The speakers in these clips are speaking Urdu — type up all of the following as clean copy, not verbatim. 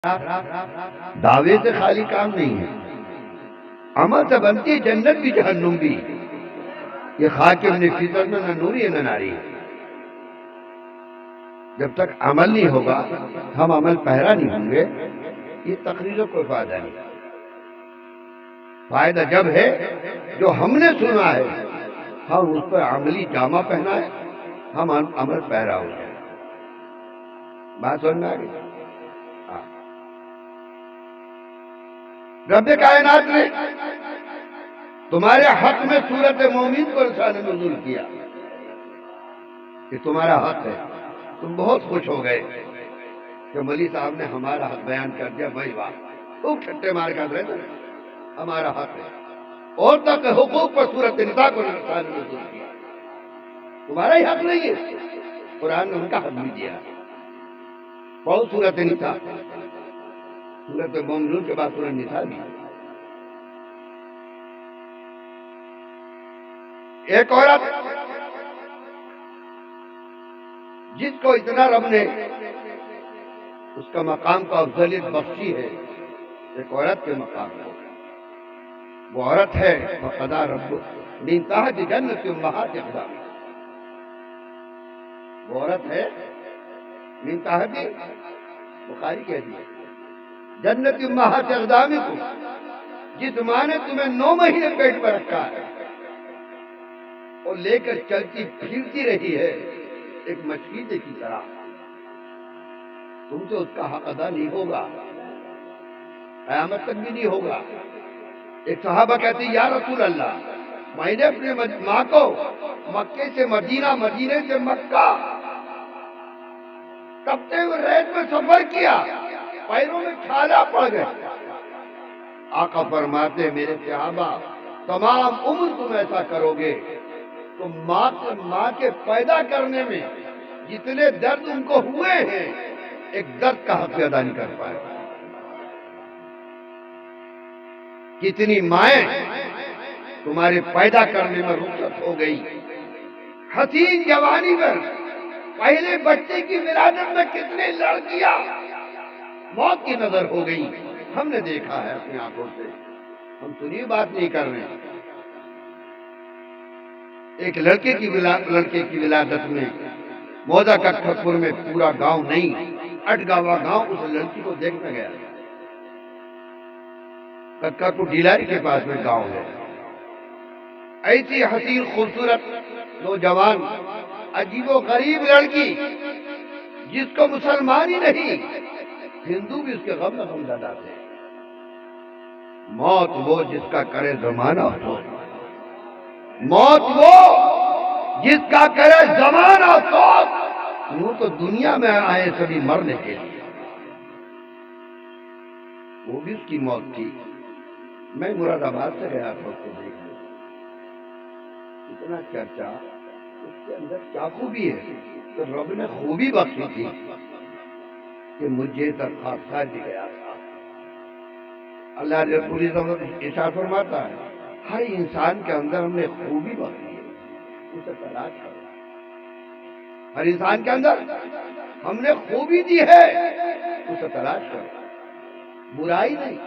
دعوے سے خالی کام نہیں ہے، عمل سے بنتی ہے جنت بھی جہنم بھی۔ یہ خاک ابن فطرت میں نہ نوری ہے نہ ناری ہے۔ جب تک عمل نہیں ہوگا، ہم عمل پہرا نہیں ہوں گے، یہ تقریروں کوئی فائدہ نہیں۔ فائدہ جب ہے جو ہم نے سنا ہے ہم اس پر عملی جامہ پہنا ہے، ہم عمل پہرا ہو جائے۔ بات سمجھ میں آ گئی؟ رب کائنات نے تمہارے حق میں سورت مومن کو شان نزول کیا کہ تمہارا حق ہے۔ تم بہت خوش ہو گئے کہ ملی صاحب نے ہمارا حق بیان کر دیا۔ بھائی واہ، خوب چھٹے مار کر رہے تھے، ہمارا حق ہے۔ اور تک حقوق پر سورت نساء کو شان نزول کیا، تمہارا ہی حق نہیں ہے، قرآن نے ان کا حق بھی دیا۔ بہت سورت نساء، سورت مومنون کے بعد سورت نساء بھی۔ ایک عورت جس کو اتنا رب نے اس کا مقام کا افضلیت بخشی ہے، ایک عورت کے مقام کو، وہ عورت ہے فقضا ربک من تحت جنت امہات اقدام۔ وہ عورت ہے من تحت، بخاری کہہ دیا، جنت امہات اقدامکم، جس ماں نے تمہیں 9 مہینے پیٹ پر رکھا ہے اور لے کر چلتی پھرتی رہی ہے ایک مچھلی کی طرح، تم سے اس کا حق ادا نہیں ہوگا، قیامت تک بھی نہیں ہوگا۔ ایک صحابہ کہتے ہیں یا رسول اللہ، میں نے اپنے ماں کو مکے سے مدینہ، مدینے سے مکہ تپتے ہوئے ریت میں سفر کیا، پیروں میں چھالا پڑ گئے۔ آقا فرماتے میرے صحابہ تمام عمر تم ایسا کرو گے تو ماں کے پیدا کرنے میں جتنے درد ان کو ہوئے ہیں ایک درد کا حق ادا نہیں کر پائے۔ کتنی مائیں تمہارے پیدا کرنے میں رخصت ہو گئی، حسین جوانی میں پہلے بچے کی ولادت میں کتنے لڑکیاں موت کی نظر ہو گئی، ہم نے دیکھا ہے اپنی آنکھوں سے، ہم تو یہ بات نہیں کر رہے۔ ایک لڑکے کی ولادت میں مودا کٹھپور میں پورا گاؤں نہیں، اٹگاوا گاؤں اس لڑکی کو دیکھنے گیا۔ ککا کو ڈیلاری کے پاس میں گاؤں ہے، ایسی حسین خوبصورت نوجوان عجیب و غریب لڑکی جس کو مسلمان ہی نہیں ہندو بھی اس کے غم میں غم زدہ تھے۔ موت وہ جس کا کرے زمانہ افسوس، موت وہ جس کا کرے زمانہ افسوس، وہ تو دنیا میں آئے سبھی مرنے کے لیے، وہ بھی اس کی موت تھی۔ میں مراد آباد سے گیا تھا اس کو دیکھنے، اتنا چرچا، اس کے اندر کیا خوبی ہے تو رب نے خوبی بخشی تھی کہ مجھے درخواست بھی گیا تھا۔ اللہ رسول ارشاد فرماتا ہے ہر انسان کے اندر ہم نے خوبی بخشی ہے، اسے تلاش کرو۔ ہر انسان کے اندر ہم نے خوبی دی ہے، اسے تلاش کرو، برائی نہیں،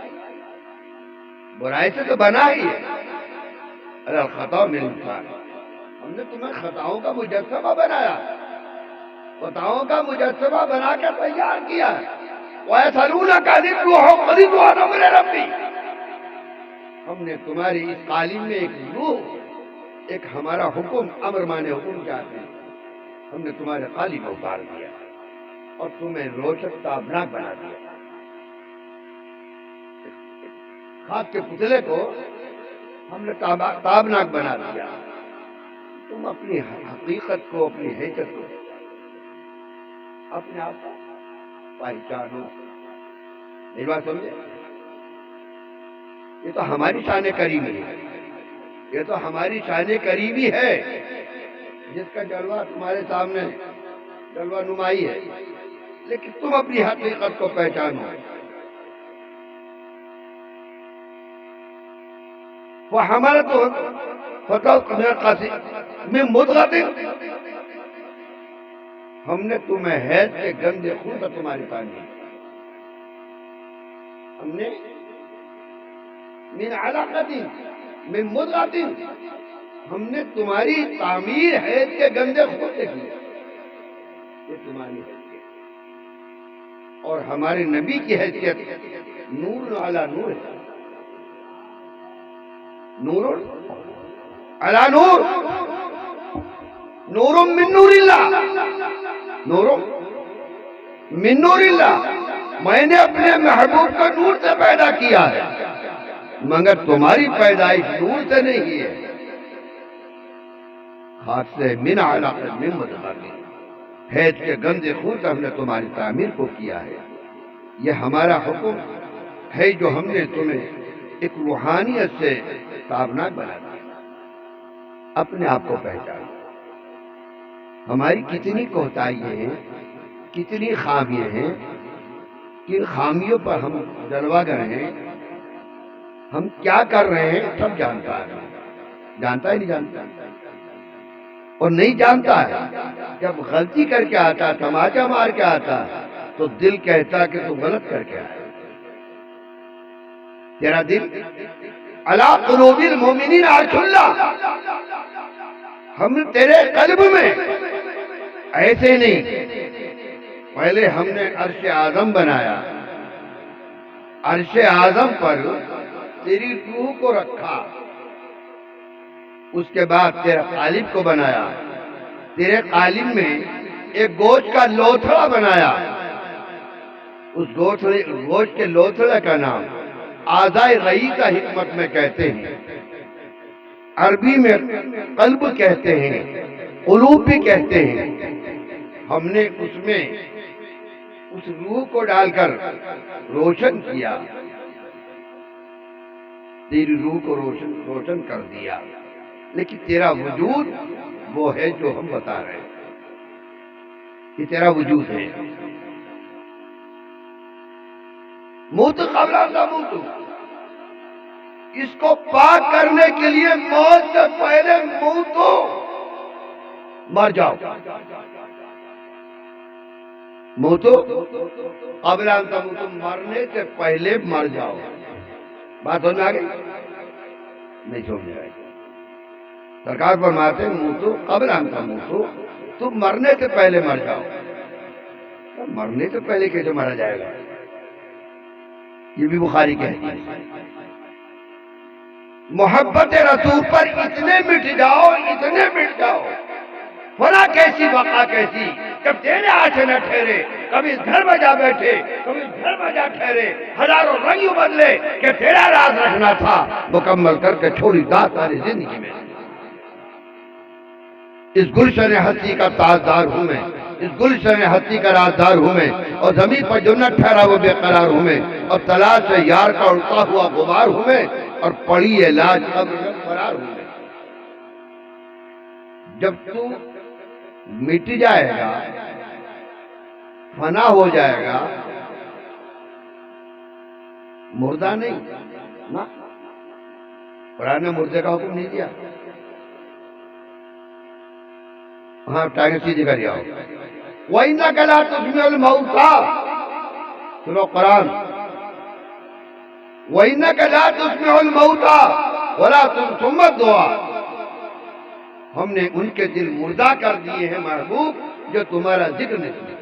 برائی سے تو بنا ہی ہے۔ الخطا من الانسان، ہم نے تمہیں خطاؤں کا مجسمہ بنایا، خطاؤں کا مجسمہ بنا کر تیار کیا ہے۔ وَيَسْأَلُونَكَ عَنِ الرُّوحِ قُلِ الرُّوحُ مِنْ أَمْرِ رَبِّي، ہم نے تمہاری اس قالین میں ایک روح، ایک ہمارا حکم، امر مانے حکم چاہتے ہیں، ہم نے تمہارے قالین کو اتار دیا اور تمہیں روشن تابناک بنا دیا۔ خاک کے پتلے کو ہم نے تابناک بنا دیا۔ تم اپنی حقیقت کو، اپنی حیثیت کو، اپنے آپ کو پہچانو۔ میری بات سمجھے؟ یہ تو ہماری شان کریمی ہے، یہ تو ہماری شان کریمی ہے جس کا جلوہ تمہارے سامنے جلوہ نمائی ہے، لیکن تم اپنی حقیقت کو پہچانو۔ وَحَمَلَتْهُ فَتَوْقَ مِن مُضْغَةٍ، ہم نے تمہیں حیض کے گندے خون سے تمہاری تعلیم، ہم نے من علقۃ من مضغۃ، ہم نے تمہاری تعمیر حیض کے گندے خون سے کی، یہ تمہاری حیثیت اور ہمارے نبی کی حیثیت نور علی نور ہے، نور علی نور، نور من نور اللہ، نور من نور اللہ، میں نے اپنے محبوب کو نور سے پیدا کیا ہے، مگر تمہاری پیدائش نور سے نہیں ہے، خاص سے من علقۃ من مضغۃ، حیض کے گندے خون سے ہم نے تمہاری تعمیر کو کیا ہے۔ یہ ہمارا حکم ہے جو ہم نے تمہیں ایک روحانیت سے تابناک بنا دیا، اپنے آپ کو پہچانا۔ ہماری کتنی کوتاہیاں ہیں، کتنی خامیاں ہیں، کن خامیوں پر ہم جلوہ گر ہیں، ہم کیا کر رہے ہیں سب جانتا ہے، جانتا ہے نہیں جانتا، اور نہیں جانتا ہے جب غلطی کر کے آتا، تماچا مار کے آتا تو دل کہتا کہ تو غلط کر کے آیا، تیرا دل علی قلوب المؤمنین عرش اللہ، ہم تیرے قلب میں ایسے نہیں، پہلے ہم نے عرش اعظم بنایا، عرش اعظم پر تیری روح کو رکھا، اس کے بعد تیرا قالب کو بنایا، تیرے قالب میں ایک گوشت کا لوتھڑا بنایا، اس گوشت کے لوتھڑے کا نام اعضائے رئیسہ حکمت میں کہتے ہیں، عربی میں قلب کہتے ہیں، قلوب بھی کہتے ہیں۔ ہم نے اس میں اس روح کو ڈال کر روشن کیا، تیری روح کو روشن کر دیا، لیکن تیرا وجود وہ ہے جو ہم بتا رہے ہیں، یہ تیرا وجود ہے۔ موت قبل ان تموت، اس کو پاک کرنے کے لیے موت سے پہلے موتو، مر جاؤ، موتو قبل ان تموت، مرنے سے پہلے مر جاؤ۔ بات سمجھ میں آ گئی؟ نہیں سمجھ آئی؟ سرکار فرماتے ہیں موتو قبل ان تموت، تم مرنے سے پہلے مر جاؤ۔ مرنے سے پہلے کیسے مارا جائے گا؟ یہ بھی بخاری کہتی ہے، محبت رسول پر اتنے مٹ جاؤ، اتنے مٹ جاؤ، فنا کیسی بقا کیسی، جب تیرے آنکھیں نہ ٹھہرے، کبھی اس گھر میں جا بیٹھے، کبھی اس گھر میں جا ٹھہرے، ہزاروں رنگ بدلے کہ تیرا راز رکھنا تھا، مکمل کر کے چھوڑی داد ساری زندگی میں۔ اس گلشن ہستی کا تاجدار ہوں میں، اس گلشن ہستی کا رازدار ہوں میں، اور زمین پر جو نہ ٹھہرا وہ بے قرار ہوں میں، اور تلاش سے یار کا اڑتا ہوا غبار ہوں میں، اور پڑی علاج قبر میں فرار ہوں میں۔ جب تو مٹ جائے گا، فنا ہو جائے گا، مردہ نہیں نا، قرآن نے مردے کا حکم نہیں دیا۔ ہاں ٹائگر سیدھے کر جاؤ، وَإِنَّكَ لَا تُسْمِعُ الْمَوْتَىٰ، سنو قرآن، وَإِنَّكَ لَا تُسْمِعُ الْمَوْتَىٰ وَلَا تُسْمِعُ الدُّعَاء، ہم نے ان کے دل مردہ کر دیے ہیں محبوب جو تمہارا ذکر نہیں سنتے،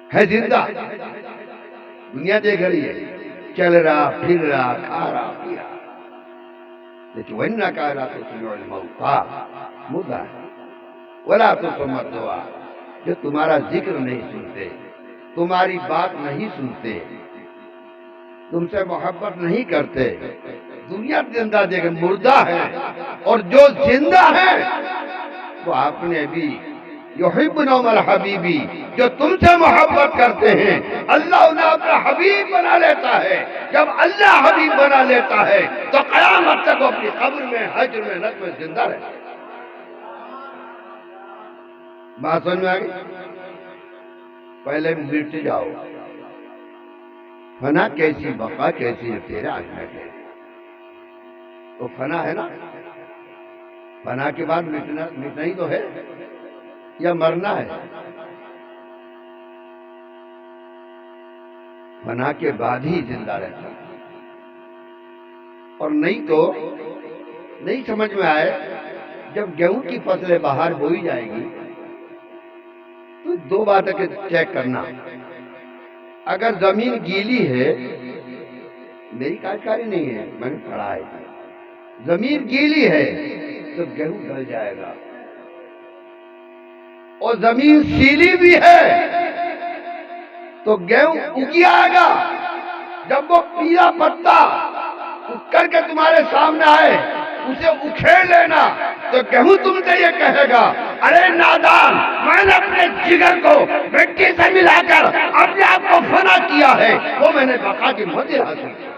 ہے زندہ، دنیا دیکھ رہی ہے، چل رہا پھر رہا کھا رہا پی رہا، لیکن وَإِنَّكَ لَا تُسْمِعُ الْمَوْتَىٰ، مردہ ہے، وَلَا تُسْمِعُ الدُّعَاء، جو تمہارا ذکر نہیں سنتے، تمہاری بات نہیں سنتے، تم سے محبت نہیں کرتے، دنیا زندہ دیکھ مردہ ہے، اور جو زندہ ہے وہ آپ نے بھی یحبونہم الحبیبی، جو تم سے محبت کرتے ہیں، اللہ انہیں اپنا حبیب بنا لیتا ہے۔ جب اللہ حبیب بنا لیتا ہے تو قیامت تک وہ اپنی قبر میں، حجر میں، نت میں زندہ رہتا ہے۔ بات سمجھ میں آ گئی؟ پہلے مٹ جاؤ، فنا کیسی بقا کیسی ہے تیرے آنکھ میں، تو فنا ہے نا، فنا کے بعد مٹنا ہی تو ہے یا مرنا ہے؟ فنا کے بعد ہی زندہ رہتا ہے. اور نہیں تو نہیں سمجھ میں آئے، جب گیہوں کی فصلیں باہر بوئی جائے گی تو دو باتیں چیک کرنا. اگر زمین گیلی ہے، میری کاشتکاری نہیں ہے، میں نے پڑھا ہے، زمین گیلی ہے تو گیہوں گل جائے گا، اور زمین سیلی بھی ہے تو گیہوں اگی آئے گا. جب وہ پیلا پتا اگ کر کے تمہارے سامنے آئے، اسے اکھیڑ لینا تو گیہوں تم سے یہ کہے گا، ارے نادان، میں نے اپنے جگر کو مٹی سے ملا کر اپنے آپ کو فنا کیا ہے، وہ میں نے بقا کی منزل حاصل کی.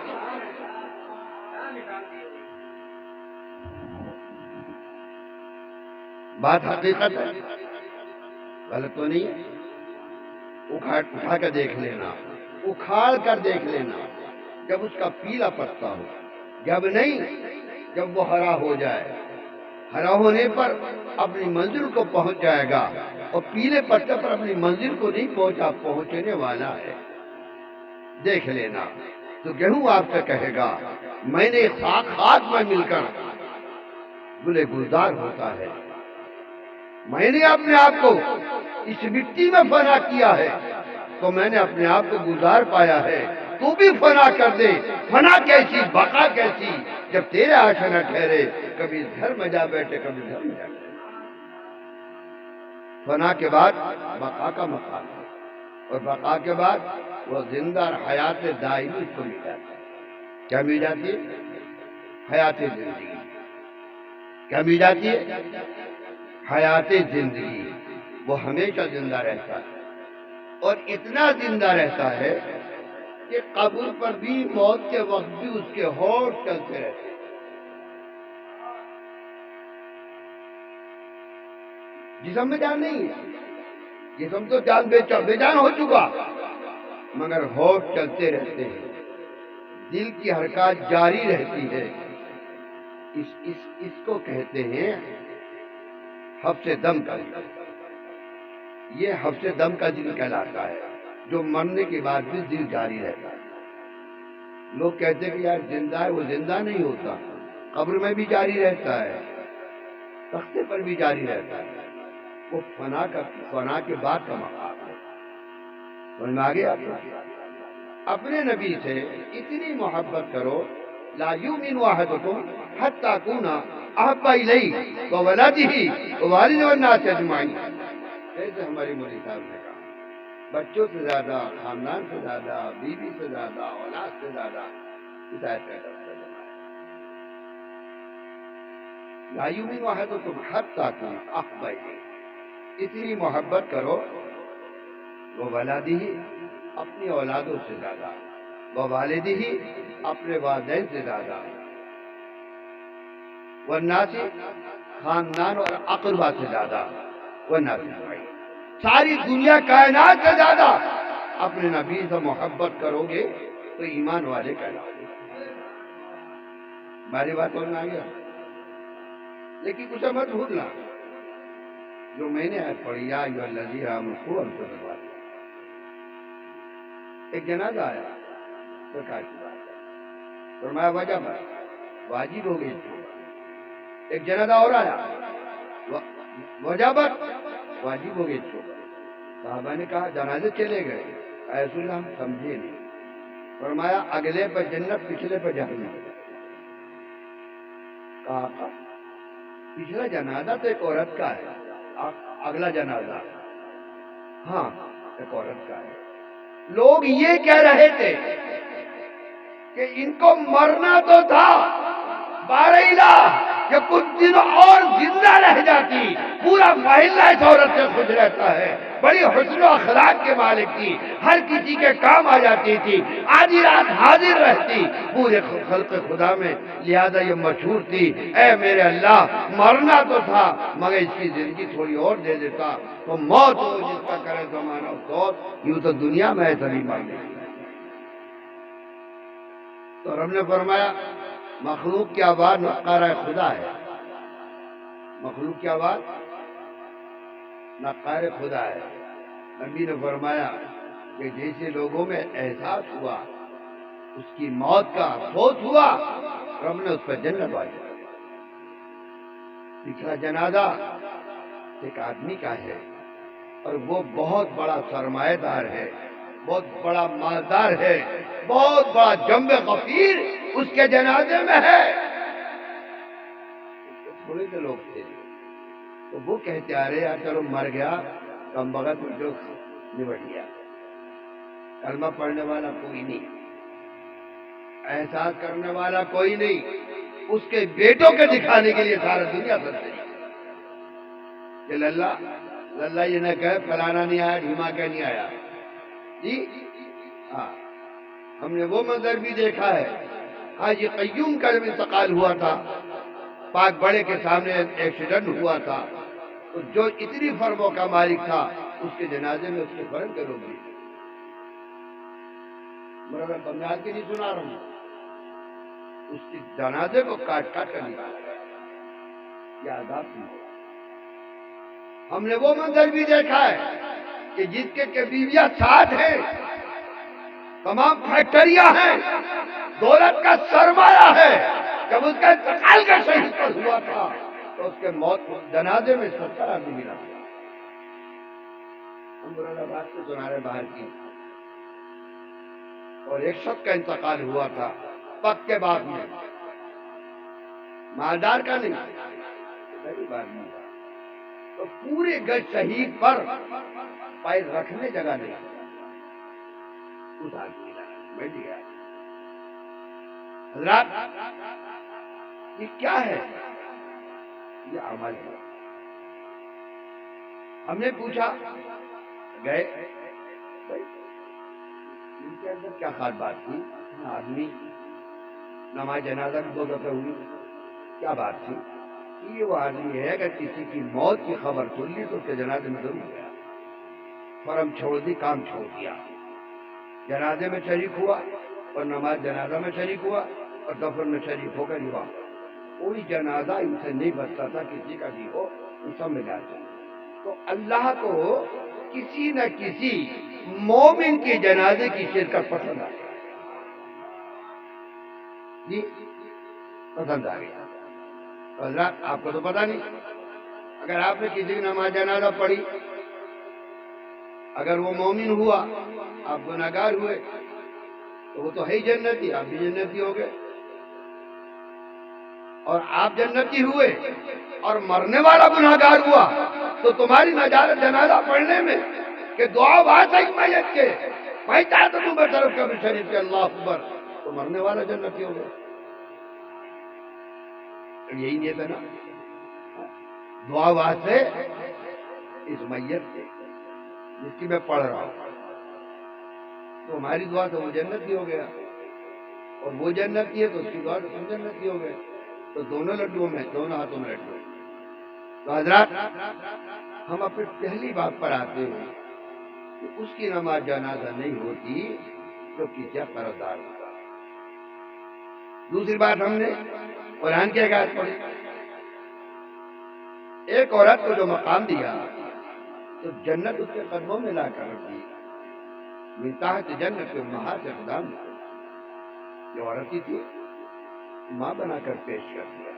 بات حقیقت ہے، غلط تو نہیں ہے. اٹھا کر دیکھ لینا، اکھاڑ کر دیکھ لینا، جب اس کا پیلا پتا ہو. جب نہیں، جب وہ ہرا ہو جائے، ہرا ہونے پر اپنی منزل کو پہنچ جائے گا، اور پیلے پتے پر اپنی منزل کو نہیں پہنچنے والا ہے. دیکھ لینا تو گیہوں آپ سے کہے گا، میں نے خاک میں مل کر گلے گلزار ہوتا ہے، میں نے اپنے آپ کو اس مٹی میں فنا کیا ہے تو میں نے اپنے آپ کو گلزار پایا ہے. تو بھی فنا کر دے. فنا کیسی، بقا کیسی، جب تیرے آنکھ نہ ٹھہرے، کبھی اس گھر میں جا بیٹھے، کبھی گھر میں جا بیٹھے. فنا کے بعد بقا کا مقام ہے، اور بقا کے بعد وہ زندہ حیات دائمی اس کو مل جاتی ہے. کیا مل جاتی ہے؟ حیات زندگی. کیا مل جاتی ہے؟ حیات زندگی. وہ ہمیشہ زندہ رہتا ہے، اور اتنا زندہ رہتا ہے کہ قبر پر بھی، موت کے وقت بھی اس کے ہونٹ چلتے رہتے ہیں. جسم میں جان نہیں ہے، جسم تو جان بے جان ہو چکا، مگر ہونٹ چلتے رہتے ہیں، دل کی حرکات جاری رہتی ہے. اس کو کہتے ہیں حبس دم کا دل. یہ حبس دم کا دل کہلاتا ہے، جو مرنے کے بعد بھی دل جاری رہتا ہے. لوگ کہتے ہیں کہ یار زندہ ہے، وہ زندہ نہیں ہوتا، قبر میں بھی جاری رہتا ہے، تختے پر بھی جاری رہتا ہے. وہ فنا کے بعد کا مقام ہے. سمجھ میں آگے؟ اپنے نبی سے اتنی محبت کرو، لا یؤمن احدکم حتی اکون احب الیہ وولدہ ووالدہ والناس اجمعین. جیسے ہماری مولوی صاحب نے کہا، بچوں سے زیادہ، خاندان سے زیادہ، بیوی سے زیادہ، اولاد سے زیادہ ہدایت کا درجہ ہے. لا یؤمن احدکم حتی اکون احب الیہ، اتنی محبت کرو، وولدہ اپنی اولادوں سے زیادہ، ووالدہ اپنے والدین سے زیادہ، والناس خاندان اور اقربا سے زیادہ، والناس اجمعین ساری دنیا کائنات سے زیادہ اپنے نبی سے محبت کرو گے تو ایمان والے کہلاؤ گے. ہماری بات سمجھ میں آ گیا؟ لیکن کچھ مت بھولنا جو میں نے آج پڑھی، یا ایھا الذین آمنوا قوا انفسکم. ایک جنازہ آیا، سرکار کی بات ہے، فرمایا وجب واجب ہو گئی. ایک جنازہ اور آیا، وجبت واجب ہو گئی. صحابہ نے کہا جنازے چلے گئے، اے رسول اللہ ہم سمجھے نہیں. فرمایا اگلے پر جنت، پچھلے پر جہنم. کہا پچھلا جنازہ تو ایک عورت کا ہے، اگلا جنازہ ہاں ایک عورت کا ہے. لوگ یہ کہہ رہے تھے کہ ان کو مرنا تو تھا، بارہلا کہ کچھ دن اور زندہ رہ جاتی. پورا محلہ اس عورت سے خوش رہتا ہے، بڑی حسن و اخلاق کے مالک تھی، ہر کسی کے کام آ جاتی تھی، آدھی رات حاضر رہتی پورے خلق خدا میں، لہذا یہ مشہور تھی. اے میرے اللہ، مرنا تو تھا مگر اس کی زندگی تھوڑی اور دے دیتا تو موت ہو جس کا کرے زمانہ افسوس. یوں تو دنیا میں ایسا نہیں مرنے. تو رب نے فرمایا مخلوق کی آواز نقارہ خدا ہے، مخلوق کی آواز نقارہ خدا ہے. نبی نے فرمایا کہ جیسے لوگوں میں احساس ہوا اس کی موت کا افسوس ہوا، رب نے اس پر جنت والی۔ پچھلا جنازہ ایک آدمی کا ہے اور وہ بہت بڑا سرمایہ دار ہے، بہت بڑا مالدار ہے، بہت بڑا جنب غفیر اس کے جنازے میں ہے۔ تھوڑے سے لوگ تھے تو وہ کہتے آ رہے یار چلو مر گیا کم بغت جو نمٹ گیا، کلمہ پڑھنے والا کوئی نہیں، احساس کرنے والا کوئی نہیں، اس کے بیٹوں کے دکھانے کے لیے سارا دنیا سر رہی کہ للہ یہ نہ کہے فلانا نہیں آیا ڈھیما کا نہیں آیا جی۔ ہاں ہم نے وہ منظر بھی دیکھا ہے، حاجی قیوم کا جب انتقال ہوا تھا، پاک بڑے کے سامنے ایکسیڈنٹ ہوا تھا، تو جو اتنی فرموں کا مالک تھا اس کے جنازے میں اس کے فرم کے لوگ بھی، مگر بنیاد کی نہیں سنا رہا ہوں، اس کے جنازے کو کاٹ کاٹ کر نکالا، یہ عذاب نہیں ہوا۔ ہم نے وہ منظر بھی دیکھا ہے کہ جس کے بیویاں ساتھ ہیں، تمام فیکٹریاں ہیں، دولت کا سرمایہ ہے، جب اس کا انتقال کا شہید پر ہوا تھا تو اس کے موت جنازے میں 70 آدمی ملا تھا۔ ہم مراد آباد سے سنارے باہر کی، اور ایک شخص کا انتقال ہوا تھا پک کے باغ میں، مالدار کا نہیں، غریب آدمی تھا، تو پورے گز شہید پر پیر رکھنے جگہ نہیں، اس آدمی میں لیا۔ حضرات یہ کیا ہے؟ یہ عمل ہے۔ ہم نے پوچھا گئے ان کے اندر کیا خاص بات تھی؟ آدمی نماز جنازہ بھی 2 دفعہ ہوئی، کیا بات تھی؟ یہ وہ آدمی ہے اگر کسی کی موت کی خبر سن لی تو اس کے جنازے میں ضرور گیا، فرم چھوڑ دی، کام چھوڑ دیا، جنازے میں شریک ہوا اور نماز جنازہ میں شریک ہوا اور دفن میں شریک ہو کر ہوا۔ کوئی جنازہ ان سے نہیں بچتا تھا، کسی کا بھی ہو ان سب میں جاتے۔ تو اللہ کو کسی نہ کسی مومن کے جنازے کی شرکت پسند آ گئی جی، پسند آ گیا۔ حضرات آپ کو تو پتہ نہیں، اگر آپ نے کسی کی نماز جنازہ پڑھی، اگر وہ مومن ہوا آپ گناہگار ہوئے تو وہ تو ہے ہی جنتی، آپ بھی جنتی ہو گئے، اور آپ جنتی ہوئے اور مرنے والا گناہگار ہوا تو تمہاری نجات جنازہ پڑھنے میں کہ دعا بات ہے میت کے، میں چاہتا تم برطرف کا بھی شریف کے اللہ اکبر، تو مرنے والا جنتی ہو گیا۔ یہی نیت ہے نا، دعا واسطے اس میت سے جس کی میں پڑھ رہا ہوں، تو ہماری دعا تو وہ جنتی ہو گیا، اور وہ جنتی ہے تو اس کی دعا تو تم جنتی ہو گئے، تو دونوں لڈوؤں میں، دونوں ہاتھوں میں لڈو۔ تو حضرات ہم اپنی پہلی بات پر آتے ہیں کہ اس کی نماز جنازہ نہیں ہوتی جو کسی قرضدار ہوتا۔ دوسری بات ہم نے قرآن کی آیت پڑھی، ایک عورت کو جو مقام دیا تو جنت اس کے قدموں میں لا کر رکھ دی، من تحت جنت امہات اقدام، جو عورت ہی تھی ماں بنا کر پیش کر دیا۔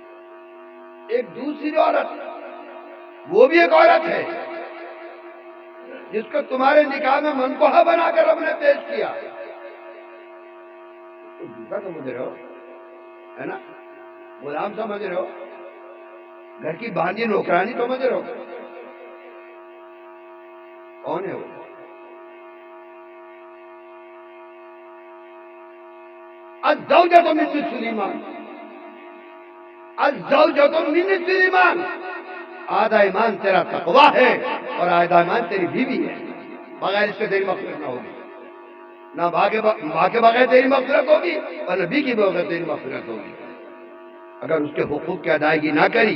ایک دوسری عورت، وہ بھی ایک عورت ہے جس کو تمہارے نکاح میں منقوہ بنا کر رب نے پیش کیا، تو دوسرا سمجھ رہے ہو ہے نا، غلام سمجھ رہے ہو، گھر کی باندھی نوکرانی سمجھ رہے ہو، کون ہے وہ؟ الزوجۃ من نصف الایمان، الزوجۃ من نصف الایمان، آدھا ایمان تیرا تقویٰ ہے اور آدھا ایمان تیری بیوی ہے، بغیر اس کے تیری مغفرت نہ ہوگی، نہ ماں کے بغیر تیری مغفرت ہوگی اور نبی کے بغیر تیری مغفرت ہوگی۔ اگر اس کے حقوق کی ادائیگی نہ کری،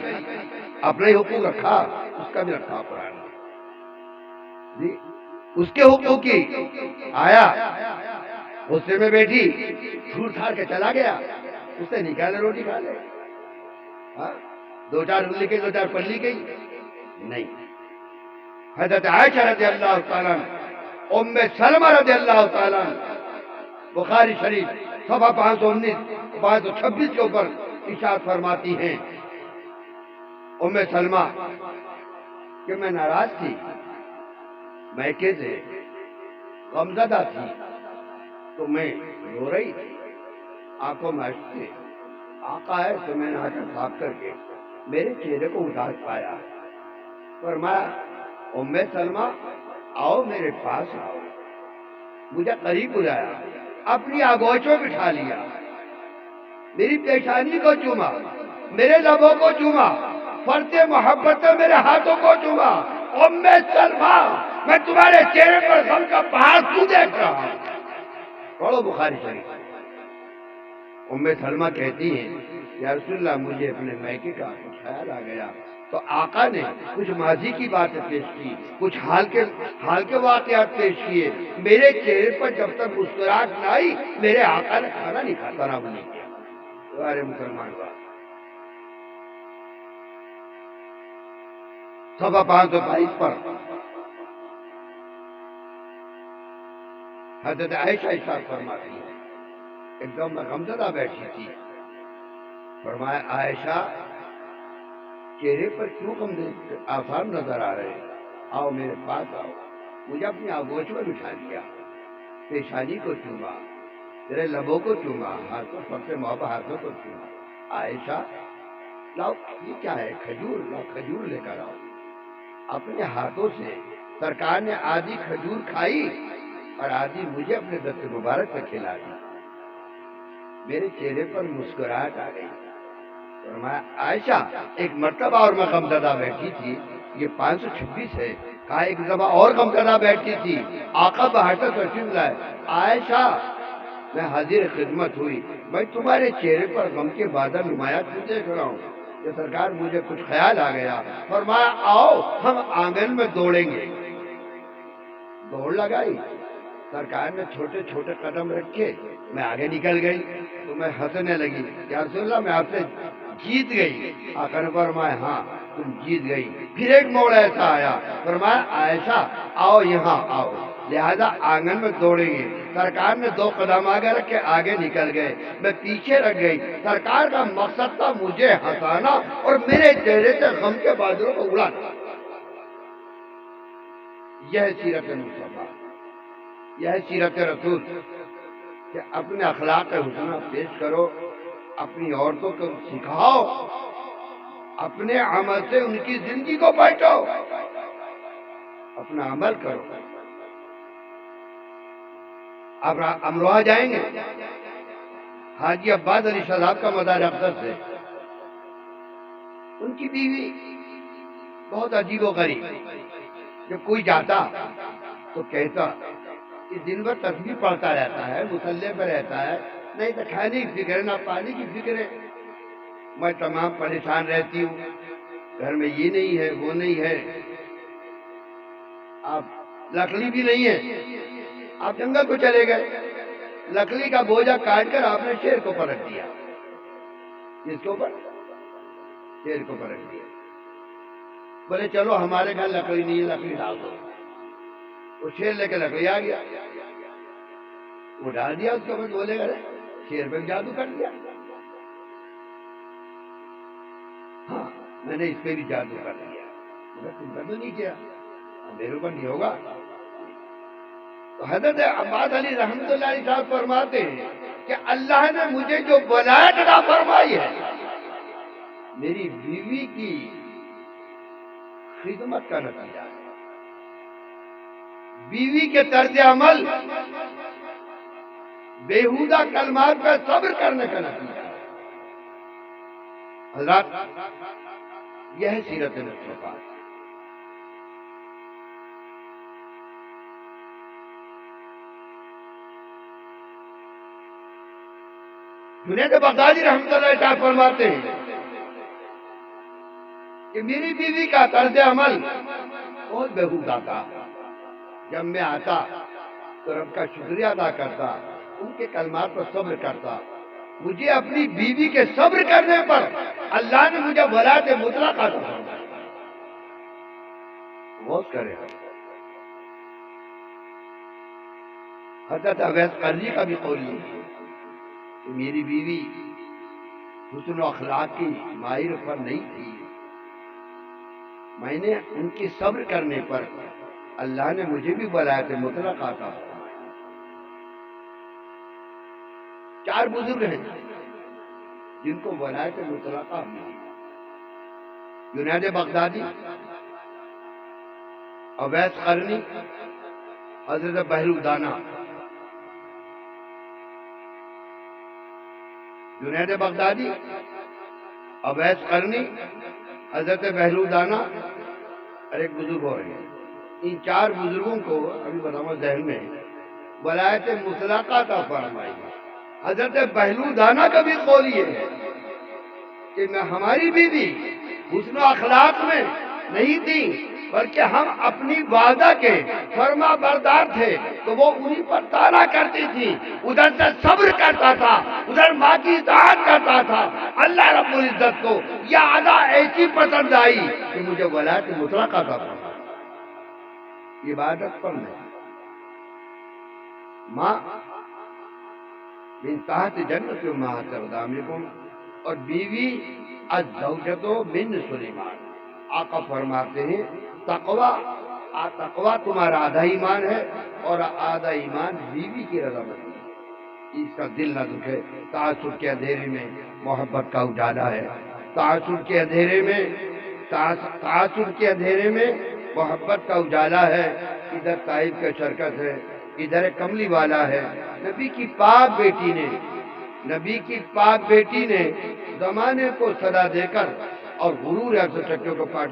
اپنے ہی حقوق رکھا، اس کا بھی رکھا قرآن جی، اس کے حقوق کی آیا غصے میں بیٹھی جھوٹ کھا کے چلا گیا، اس سے نکالے روٹی کھا لے، 2-4 انگلی گئی 2-4 پلی گئی نہیں۔ حضرت عائشہ رضی اللہ تعالیٰ ام سلمہ رضی اللہ تعالیٰ بخاری شریف صفحہ 519 526 کے اوپر ارشاد فرماتی ہیں ام سلمہ کہ میں ناراض تھی، میکے سے غمزدہ تھی، تو میں رو رہی تھی، آنکھوں میں اشک تھے۔ آقا ہے تو میں نے آنکھیں صاف کر کے میرے چہرے کو اداس پایا، فرمایا ام سلمہ آؤ میرے پاس آؤ، مجھے قریب بلایا، اپنی آغوش میں بٹھا لیا، میری پیشانی کو چوما، میرے لبوں کو چوما، فرض محبت میں میرے ہاتھوں کو چوما۔ ام سلمہ میں تمہارے چہرے پر غم کا پہاڑ کیوں دیکھ رہا ہوں؟ پڑھو بخاری شریف۔ ام سلمہ کہتی ہیں یا رسول اللہ مجھے اپنے میکے کا خیال آ گیا، تو آقا نے کچھ ماضی کی باتیں پیش کی، کچھ حال کے واقعات پیش کیے۔ میرے چہرے پر جب تک مسکراہٹ نہ آئی میرے آقا نے کھانا نہیں کھاتا، نہ نہیں کیا۔ ارے مسلمان بات صفحہ 522 پر حضرت عائشہ ارشاد فرماتی ہے ایک دم میں غمزدہ بیٹھی تھی، فرمایا عائشہ چہرے پر کیوں غم آثار نظر آ رہے ہیں؟ آؤ میرے پاس آؤ، مجھے اپنی آغوش میں بٹھا لیا، پیشانی کو چوما، میرے لبوں کو چوما، ہاتھوں پر سے محبت ہاتھوں کو چوما۔ عائشہ لاؤ یہ کیا ہے؟ کھجور لاؤ، کھجور لے کر آؤ۔ اپنے ہاتھوں سے سرکار نے آدھی کھجور کھائی اور آدھی مجھے اپنے دست مبارک سے کھلا دی، میرے چہرے پر مسکراہٹ آ گئی۔ فرمایا عائشہ ایک مرتبہ اور میں غمزدہ بیٹھی تھی، یہ 526 ہے، کہا ایک دفعہ اور غمزدہ بیٹھی تھی، آقا باہر سے تشریف لائے، عائشہ میں حاضر خدمت ہوئی، میں تمہارے چہرے پر غم کے بادل نمایاں کیوں دیکھ رہا ہوں؟ کہ سرکار مجھے کچھ خیال آ گیا، فرمایا آؤ ہم آنگن میں دوڑیں گے۔ دوڑ لگائی، سرکار نے چھوٹے چھوٹے قدم رکھے، میں آگے نکل گئی تو میں ہنسنے لگی، یا رسول اللہ میں آپ سے جیت گئی۔ آقا نے فرمایا ہاں تم جیت گئی۔ پھر ایک موڑ ایسا آیا، فرمایا عائشہ آؤ یہاں آؤ، لہذا آنگن میں دوڑیں گے۔ سرکار نے 2 قدم آگے رکھ کے آگے نکل گئے، میں پیچھے رہ گئی۔ سرکار کا مقصد تھا مجھے ہنسانا اور میرے چہرے سے غم کے بادلوں کو اڑانا۔ یہ سیرت مصطفیٰ، یہ سیرت رسول کہ اپنے اخلاق حسنہ پیش کرو، اپنی عورتوں کو سکھاؤ، اپنے عمل سے ان کی زندگی کو بانٹو، اپنا عمل کرو۔ اب امروہہ جائیں گے، حاجی عباس علی شاہ صاحب کا مزار اقدس ہے، ان کی بیوی بہت عجیب و غریب، جب کوئی جاتا تو کہتا کہ دن بھر تسبیح پڑھتا رہتا ہے، مصلی پہ رہتا ہے، نہیں تو کھانے کی فکر ہے نہ پانی کی فکر ہے، میں تمام پریشان رہتی ہوں، گھر میں یہ نہیں ہے وہ نہیں ہے، آپ لکڑی بھی نہیں ہے، آپ جنگل کو چلے گئے، لکڑی کا بوجھا کاٹ کر آپ نے شیر کو پرکھ دیا، جس کو پر شیر کو پرکھ دیا، بولے چلو ہمارے گھر لکڑی نہیں ہے، لکڑی ڈال دو، وہ شیر لے کے لکڑی آ گیا، وہ ڈال دیا اس کے بعد، بولے گا شیر پہ جادو کر دیا، ہاں میں نے اس پہ بھی جادو کر دیا، تم پر تو نہیں کیا، میرے اوپر نہیں ہوگا۔ تو حضرت عباس علی رحمۃ اللہ علیہ صاحب فرماتے ہیں کہ اللہ نے مجھے جو ولایت عطا فرمائی ہے، میری بیوی کی خدمت کا نتیجہ ہے، بیوی کے طرز عمل، بیہودہ کلمات پر صبر کرنے کا نتیجہ ہے۔ حضرات یہ ہے سیرت مصطفیٰ۔ جنید بغدادی رحمۃ اللہ علیہ فرماتے ہیں کہ میری بیوی کا طرز عمل بہت بیہودہ تھا، جب میں آتا تو رب کا شکریہ ادا کرتا، ان کے کلمات پر صبر کرتا، مجھے اپنی بیوی کے صبر کرنے پر اللہ نے مجھے ولایت مطلقہ عطا فرمائی۔ غور کرے حضرت اویس قرنی کا بھی قول یہ ہے کہ میری بیوی حسن و اخلاق کی ماہر پر نہیں تھی، میں نے ان کی صبر کرنے پر اللہ نے مجھے بھی ولایت مطلقہ عطا فرمائی۔ چار بزرگ ہیں جن کو ولایت مطلقہ ملی: جنید بغدادی، اویس قرنی، حضرت بہلول جنید بغدادی، اویس قرنی، حضرت بہلول اور ایک بزرگ اور ہیں۔ ان چار بزرگوں کو ابھی بتاؤں ذہن میں ولایت مطلقہ کا فرمائی ہے۔ حضرت بہلول کا بھی قول یہ ہے کہ ہماری بیوی حسن و اخلاق میں نہیں تھی، بلکہ ہم اپنی والدہ کے فرما بردار تھے تو وہ انہی پر طانا کرتی تھی، ادھر سے صبر کرتا تھا، ادھر ماں کی اطاعت کرتا تھا۔ اللہ رب العزت کو یہ ادا ایسی پسند آئی کہ مجھے ولایت مطلقہ کا فرمایا۔ عبادت پر نہیں، ماں من تحت جنت امہات اقدامکم، اور بیوی الزوجۃ من سلیمان۔ آقا فرماتے ہیں تقوی تمہارا آدھا ایمان ہے اور آدھا ایمان بیوی کی رضامندی ہے۔ اس کا دل نہ دکھے۔ تعصب کے اندھیرے میں محبت کا اجالا ہے، تعصب کے اندھیرے میں محبت کا اجالا ہے۔ ادھر طائف کا شرکت ہے، ادھر کملی والا ہے۔ نبی کی پاک بیٹی نے زمانے کو صدا دے کر اور غرور یا سچکیوں کو پاٹ